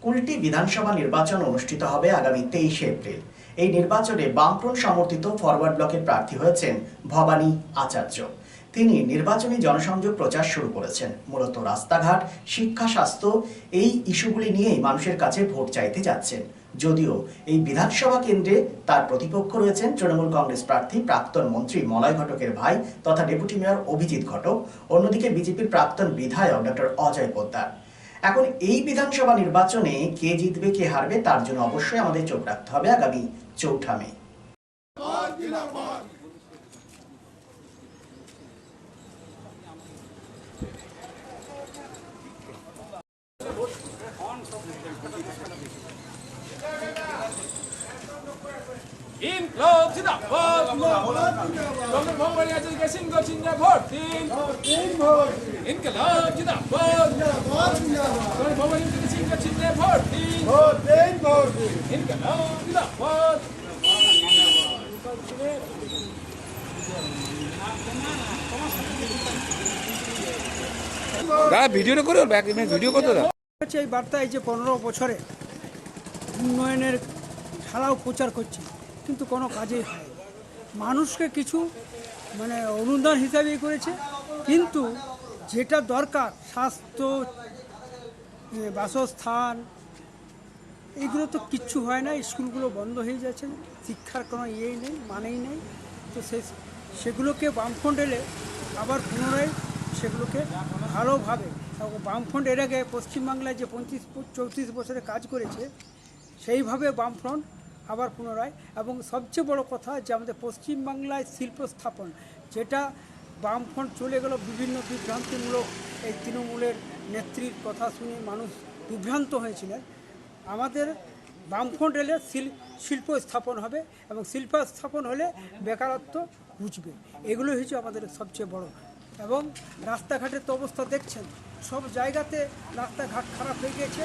কুলটি বিধানসভা নির্বাচন অনুষ্ঠিত হবে আগামী 23 এপ্রিল। এই নির্বাচনে বামফ্রন্ট সমর্থিত ফরওয়ার্ড ব্লকের প্রার্থী হয়েছেন ভবানী আচার্য। তিনি নির্বাচনী জনসংযোগ প্রচার শুরু করেছেন। মূলত রাস্তাঘাট, শিক্ষা, স্বাস্থ্য এই ইস্যুগুলি নিয়েই মানুষের কাছে ভোট চাইতে যাচ্ছেন। যদিও এই বিধানসভা কেন্দ্রে তার প্রতিপক্ষ রয়েছেন তৃণমূল কংগ্রেস প্রার্থী প্রাক্তন মন্ত্রী মলয় ঘটকের ভাই তথা ডেপুটি মেয়র অভিজিৎ ঘটক, অন্যদিকে বিজেপির প্রাক্তন বিধায়ক ডক্টর অজয় পোদ্দার। এখন এই বিধানসভা নির্বাচনে কে জিতবে কে হারবে তার জন্য অবশ্যই আমাদের চোখ রাখতে হবে আগামী 4 মে। ইনকলাব জিন্দাবাদ ডক্টর ভবানী আচার্যকে সিংহ চিহ্নে ভোট দিন। ইনকলাব জিন্দাবাদ ডক্টর ভবানী আচার্যকে সিংহ চিহ্নে ভোট দিন। ইনকলাব জিন্দাবাদ। ভিডিওটা করে ভিডিও করতে দাও। এই বার্তা এই যে 15 বছরে উন্নয়নের ঢালাও প্রচার করছে, কিন্তু কোনো কাজেই হয় মানুষকে কিছু অনুদান হিসাবেই করেছে, কিন্তু যেটা দরকার স্বাস্থ্য, বাসস্থান, এইগুলো তো কিচ্ছু হয় না। স্কুলগুলো বন্ধ হয়ে যাচ্ছে, শিক্ষার কোনো ইয়েই নেই, মানেই নেই। তো সেগুলোকে বামফ্রন্ট এলে আবার পুনরায় সেগুলোকে ভালোভাবে, বামফ্রন্ট এর আগে পশ্চিমবাংলায় যে 35-34 বছরে কাজ করেছে সেইভাবে বামফ্রন্ট আবার পুনরায়, এবং সবচেয়ে বড় কথা যে আমাদের পশ্চিমবাংলায় শিল্প স্থাপন, যেটা বামফ্রন্ট চলে গেল বিভিন্ন বিভ্রান্তিমূলক এই তৃণমূলের নেত্রীর কথা শুনে মানুষ বিভ্রান্ত হয়েছিলেন। আমাদের বামফ্রন্ট এলে শিল্প স্থাপন হবে, এবং শিল্প স্থাপন হলে বেকারত্ব ঘুচবে। এগুলো হচ্ছে আমাদের সবচেয়ে বড়। এবং রাস্তাঘাটের তো অবস্থা দেখছেন, সব জায়গাতে রাস্তাঘাট খারাপ হয়ে গেছে,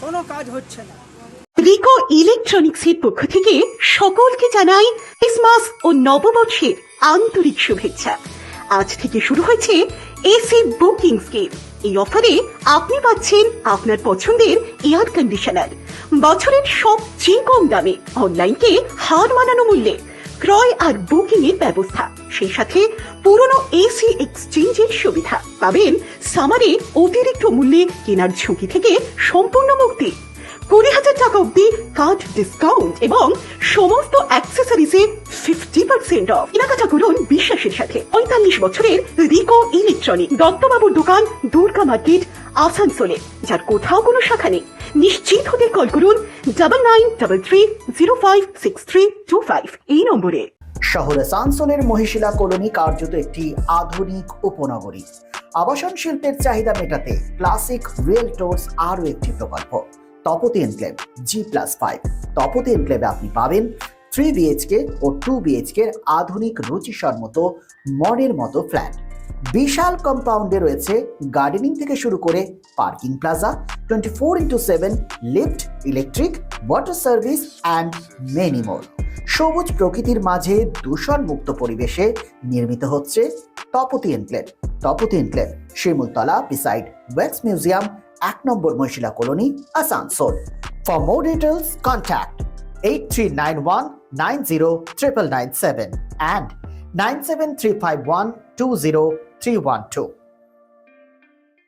কোনো কাজ হচ্ছে না। রিকো ইলেকট্রনিক্সের পক্ষ থেকে সকলকে জানাই ক্রিসমাস ও নববর্ষের আন্তরিক শুভেচ্ছা। আজ থেকে শুরু হয়েছে এসি বুকিং স্কিম। এই অফারে আপনি পাচ্ছেন আপনার পছন্দের এয়ার কন্ডিশনার বছরের সবচেয়ে কম দামে, অনলাইনকে হার মানানো মূল্যে ক্রয় আর বুকিং এর ব্যবস্থা, সেই সাথে পুরনো এসি এক্সচেঞ্জের সুবিধা পাবেন। সামারে অতিরিক্ত মূল্যে কেনার ঝুঁকি থেকে সম্পূর্ণ মুক্তি, 20,000 টাকা অব্দি কার্ড ডিসকাউন্ট এবং সমস্ত অ্যাক্সেসরিজে 50% অফ। কেনাকাটা করুন বিশ্বাসের সাথে। 45 বছরের রিকো ইলেকট্রনিক, দত্তবাবুর দোকান, দুর্গা মার্কেট, আসানসোলে, যার কোথাও কোনো শাখা নেই। নিশ্চিত হতে কল করুন 9933056325 এই নম্বরে। শহর আসানসোলের মহিশিলা কলোনি কার্যত একটি আধুনিক উপনগরী। আবাসন শিল্পের চাহিদা মেটাতে ক্লাসিক রিয়েলটরস আরও একটি প্রকল্প তপতি এনক্লেভ G+5। তপতি এনক্লেভে আপনি পাবেন 3 BHK ও 2 BHK আধুনিক রুচিসম্মত মডের মতো ফ্ল্যাট। বিশাল কম্পাউন্ডে রয়েছে গার্ডেনিং থেকে শুরু করে parking plaza, 24x7 lift, electric, water service and many more. সবুজ প্রকৃতির মাঝে দূষণ মুক্ত পরিবেশে নির্মিত হচ্ছে Tapati Enclave. Tapati Enclave Shimultala beside wax museum, 1 number Mahishila colony, Asansol. For more details contact 8391909997 and 9735120 312.